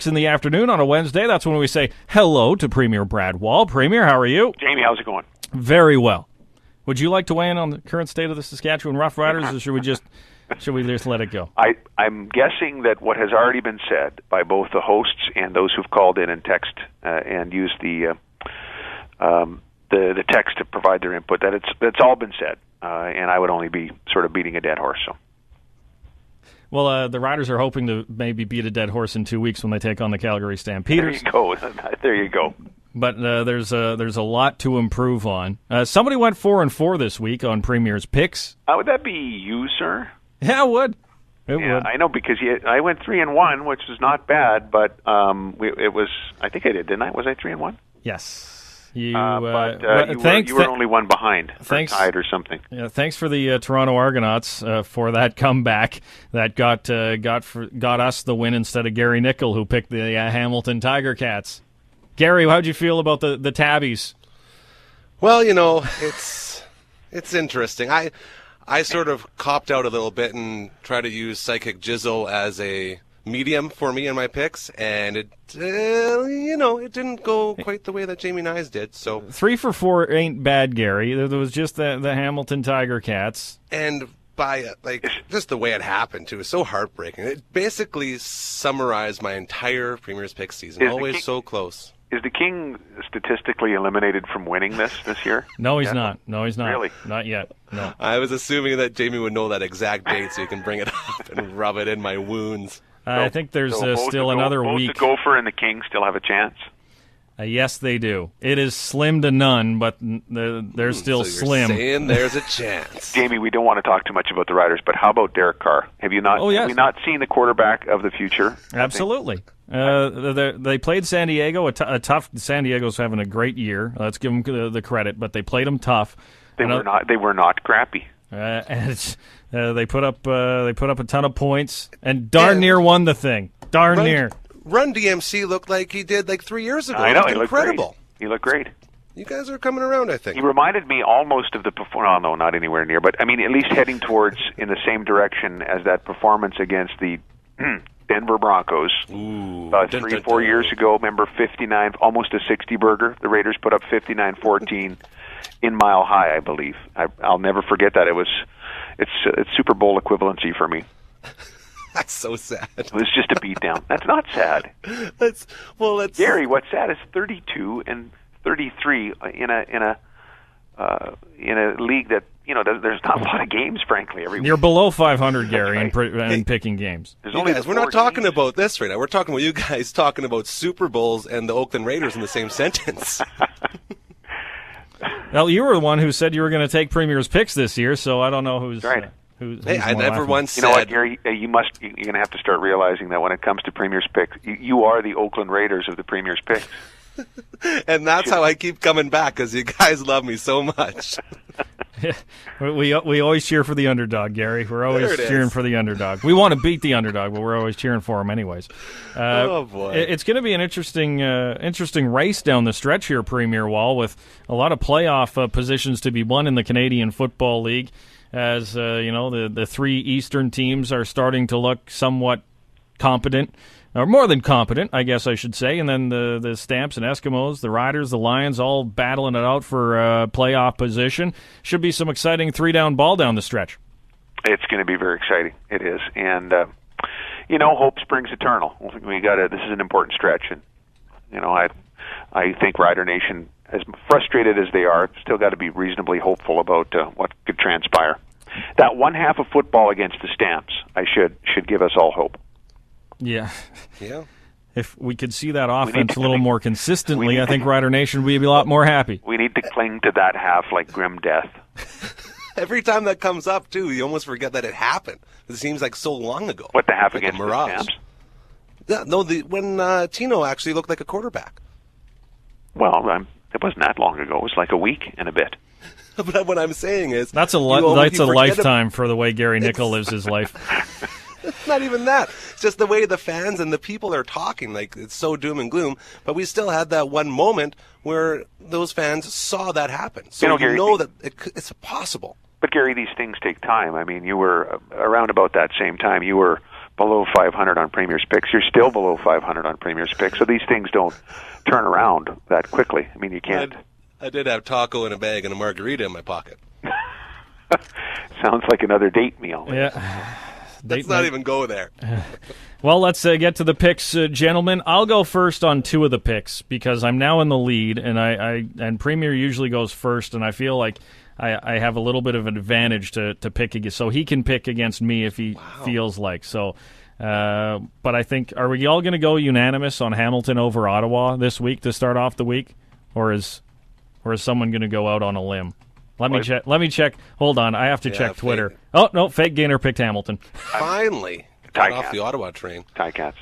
in the afternoon on a Wednesday. That's when we say hello to Premier Brad Wall. Premier, how are you? Jamie, how's it going? Very well. Would you like to weigh in on the current state of the Saskatchewan Roughriders, or should we just let it go? I'm guessing that what has already been said by both the hosts and those who've called in and text and used the text to provide their input, that it's all been said, and I would only be sort of beating a dead horse. So. Well, the Riders are hoping to maybe beat a dead horse in 2 weeks when they take on the Calgary Stampeders. There you go. But there's a lot to improve on. Somebody went 4-4 this week on Premier's picks. Would that be you, sir? Yeah, it would. It would. I know, because I went 3-1, which is not bad. But it was. I think I did, didn't I? Was I 3-1? Yes. You were only one behind, or tied or something. Yeah, thanks for the Toronto Argonauts for that comeback that got us the win instead of Gary Nickel, who picked the Hamilton Tiger Cats. Gary, how'd you feel about the Tabbies? Well, it's interesting. I sort of copped out a little bit and tried to use Psychic Jizzle as a medium for me in my picks, and it didn't go quite the way that Jamie Nyes did. So 3 for 4 ain't bad, Gary. There was just the Hamilton Tiger Cats, and by just the way it happened too is so heartbreaking. It basically summarized my entire Premier's Pick season. Always so close. Is the King statistically eliminated from winning this year? No, he's not. No, he's not. Really? Not yet. No. I was assuming that Jamie would know that exact date so he can bring it up and rub it in my wounds. I think there's still another week. Both the Gopher and the King still have a chance? Yes, they do. It is slim to none, but they're still so you're slim. Saying there's a chance. Jamie, we don't want to talk too much about the Riders, but how about Derek Carr? Have you not? Oh, yes. Have we not seen the quarterback of the future? Absolutely. They played San Diego, a tough. San Diego's having a great year. Let's give them the credit, but they played them tough. They were not crappy. And they put up a ton of points and darn near won the thing. Darn near. Run DMC looked like he did 3 years ago. I know, he looked incredible. He looked great. You guys are coming around, I think. He reminded me almost of the performance. No, not anywhere near, but I mean, at least heading towards in the same direction as that performance against the Denver Broncos. About 3-4 years ago. Remember, 59, almost a 60-burger. The Raiders put up 59-14 in Mile High, I believe. I'll never forget that. It's Super Bowl equivalency for me. That's so sad. It was just a beatdown. That's not sad. That's Gary, what's sad is 32 and 33 in a league that there's not a lot of games, frankly, every week. You're below 500, Gary, in picking games. We're not talking about this right now. We're talking about you guys talking about Super Bowls and the Oakland Raiders in the same sentence. Well, you were the one who said you were going to take Premier's picks this year, so I don't know who's right. I never once said. You know what, Gary? You're going to have to start realizing that when it comes to Premier's picks, you are the Oakland Raiders of the Premier's picks. And that's how I keep coming back, because you guys love me so much. we always cheer for the underdog, Gary. We're always cheering for the underdog. We want to beat the underdog, but we're always cheering for him anyways. Oh boy, it's going to be an interesting race down the stretch here, Premier Wall, with a lot of playoff positions to be won in the Canadian Football League. As the three Eastern teams are starting to look somewhat competent. Or more than competent, I guess I should say. And then the Stamps and Eskimos, the Riders, the Lions, all battling it out for playoff position. Should be some exciting three-down ball down the stretch. It's going to be very exciting. It is. And, hope springs eternal. This is an important stretch. And, I think Rider Nation, as frustrated as they are, still got to be reasonably hopeful about what could transpire. That one half of football against the Stamps, should give us all hope. Yeah. Yeah. If we could see that offense a little more consistently, I think Rider Nation would be a lot more happy. We need to cling to that half like grim death. Every time that comes up, too, you almost forget that it happened. It seems like so long ago. What, the half against the Stamps? Yeah, no, when Tino actually looked like a quarterback. Well, it wasn't that long ago. It was like a week and a bit. But what I'm saying is... That's a lifetime for the way Gary Nickel lives his life. It's not even that. It's just the way the fans and the people are talking. Like, it's so doom and gloom. But we still had that one moment where those fans saw that happen. So Gary, that it's possible. But, Gary, these things take time. I mean, you were around about that same time. You were below 500 on Premier's picks. You're still below 500 on Premier's picks. So these things don't turn around that quickly. I mean, you can't. I did have taco in a bag and a margarita in my pocket. Sounds like another date meal. Yeah. Let's not even go there. Well, let's get to the picks, gentlemen. I'll go first on two of the picks because I'm now in the lead, and Premier usually goes first, and I feel like I have a little bit of an advantage to pick against. So he can pick against me if he feels like. So, but I think, are we all going to go unanimous on Hamilton over Ottawa this week to start off the week, or is someone going to go out on a limb? Let me check. Hold on, I have to check Twitter. Fake. Oh no, fake Gainer picked Hamilton. Finally, got off the Ottawa train. Ticats.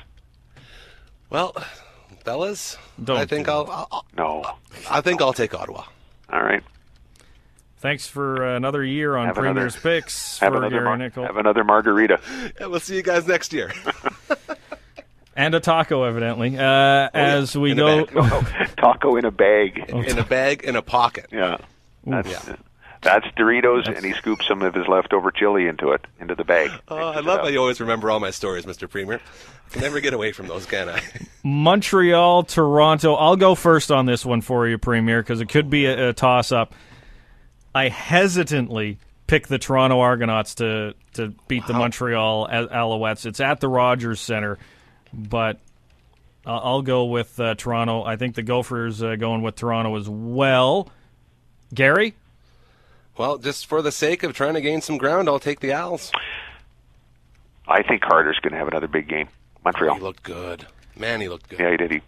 Well, fellas, Don't I think I think I'll take Ottawa. All right. Thanks for another year on Premier's Picks. Have for another, Gary Nickel. have another margarita. Yeah, we'll see you guys next year. And a taco, evidently. As we in go. Taco in a bag. In a bag, in a pocket. Yeah. That's Doritos, and he scoops some of his leftover chili into the bag. Oh, I love how you always remember all my stories, Mr. Premier. I can never get away from those, can I? Montreal, Toronto. I'll go first on this one for you, Premier, because it could be a toss-up. I hesitantly pick the Toronto Argonauts to beat the Montreal Alouettes. It's at the Rogers Centre, but I'll go with Toronto. I think the Gophers going with Toronto as well. Gary? Well, just for the sake of trying to gain some ground, I'll take the Owls. I think Carter's going to have another big game. Montreal. He looked good. Man, he looked good. Yeah, he did.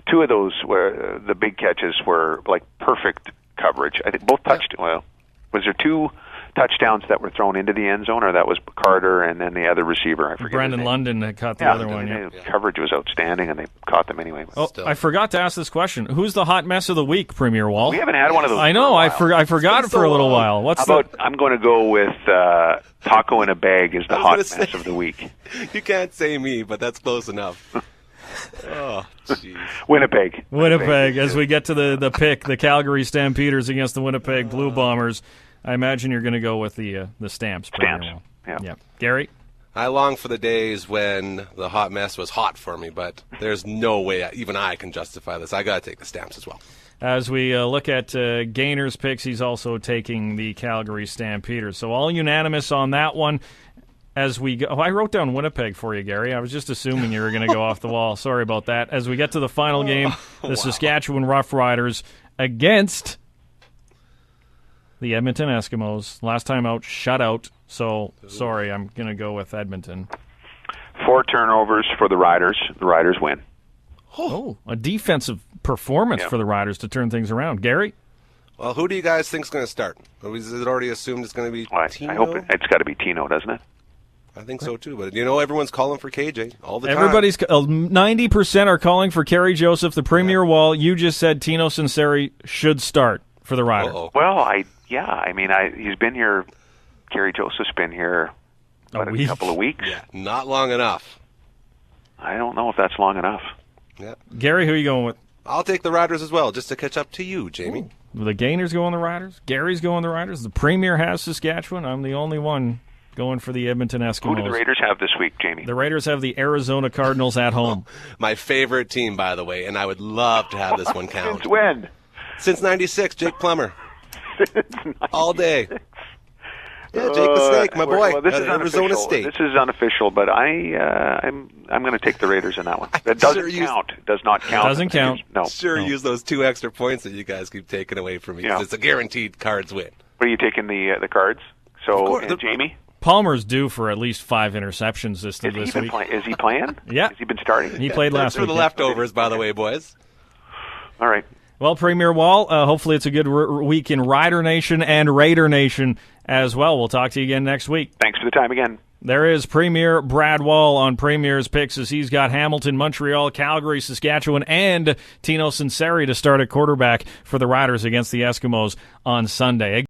Two of those were the big catches were like perfect coverage. I think both touched. Well, was there two touchdowns that were thrown into the end zone, or that was Carter and then the other receiver? I forget. Brendan London caught the other one. Yeah. Coverage was outstanding, and they caught them anyway. Oh, I forgot to ask this question. Who's the hot mess of the week, Premier Wall? We haven't had one of those. I know. I forgot it for a little while. I'm going to go with taco in a bag is the hot mess of the week. You can't say me, but that's close enough. Oh, jeez. Winnipeg. As we get to the pick, the Calgary Stampeders against the Winnipeg Blue Bombers. I imagine you're going to go with the Stamps. Yeah. Gary? I long for the days when the hot mess was hot for me, but there's no way even I can justify this. I got to take the Stamps as well. As we look at Gainer's picks, he's also taking the Calgary Stampeders. So all unanimous on that one. As we go, I wrote down Winnipeg for you, Gary. I was just assuming you were going to go off the wall. Sorry about that. As we get to the final game, the Saskatchewan Roughriders against the Edmonton Eskimos. Last time out, shutout. So, sorry, I'm going to go with Edmonton. 4 turnovers for the Riders. The Riders win. Oh, a defensive performance for the Riders to turn things around. Gary? Well, who do you guys think is going to start? Is it already assumed it's going to be Tino? I hope it's got to be Tino, doesn't it? I think so, too. But, everyone's calling for KJ all the time. 90% are calling for Kerry Joseph, the Premier Wall. You just said Tino Sinceri should start for the Riders. Uh-oh. Well, he's been here. Kerry Joseph's been here a couple of weeks. Yeah, not long enough. I don't know if that's long enough. Yeah. Gary, who are you going with? I'll take the Riders as well, just to catch up to you, Jamie. Ooh. The Gainers going the Riders. Gary's going the Riders. The Premier has Saskatchewan. I'm the only one going for the Edmonton Eskimos. Who do the Raiders have this week, Jamie? The Raiders have the Arizona Cardinals at home. My favorite team, by the way, and I would love to have this one count. Since when? Since '96, Jake Plummer. All day. Yeah, Jake the Snake, my boy. Well, this is Arizona State. This is unofficial, but I'm going to take the Raiders in that one. That doesn't count. It does not count. Doesn't count. No. Use those 2 extra points that you guys keep taking away from me. Yeah. It's a guaranteed Cards win. What are you taking the Cards? So, Jamie? Palmer's due for at least 5 interceptions this week. Is he playing? Yeah. Has he been starting? He played last week. For the leftovers, by the way, boys. All right. Well, Premier Wall, hopefully it's a good week in Rider Nation and Raider Nation as well. We'll talk to you again next week. Thanks for the time again. There is Premier Brad Wall on Premier's picks as he's got Hamilton, Montreal, Calgary, Saskatchewan, and Tino Sinceri to start at quarterback for the Riders against the Eskimos on Sunday.